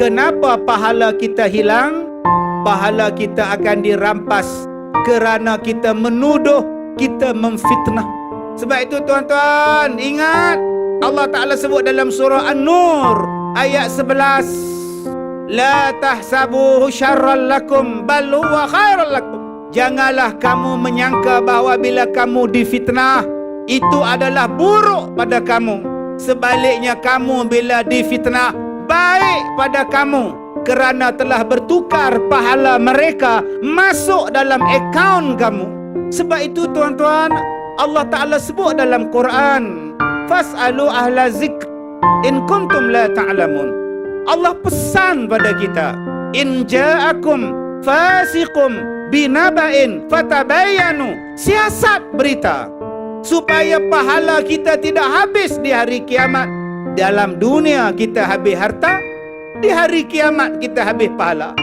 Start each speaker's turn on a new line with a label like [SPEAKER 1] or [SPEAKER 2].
[SPEAKER 1] Kenapa pahala kita hilang? Pahala kita akan dirampas kerana kita menuduh, kita memfitnah. Sebab itu tuan-tuan, ingat Allah Ta'ala sebut dalam surah An-Nur ayat 11, la tahsabuhu syarran lakum bal huwa khairan lakum. Janganlah kamu menyangka bahawa bila kamu difitnah itu adalah buruk pada kamu. Sebaliknya, kamu bila difitnah baik pada kamu, kerana telah bertukar pahala mereka masuk dalam akaun kamu. Sebab itu tuan-tuan, Allah Ta'ala sebut dalam Quran, fas'alu ahla zikr in kuntum la ta'lamun. Allah pesan pada kita, in ja'akum fasiqum binaba'in fatabayanu. Siasat berita supaya pahala kita tidak habis di hari kiamat. Dalam dunia kita habis harta, di hari kiamat kita habis pahala.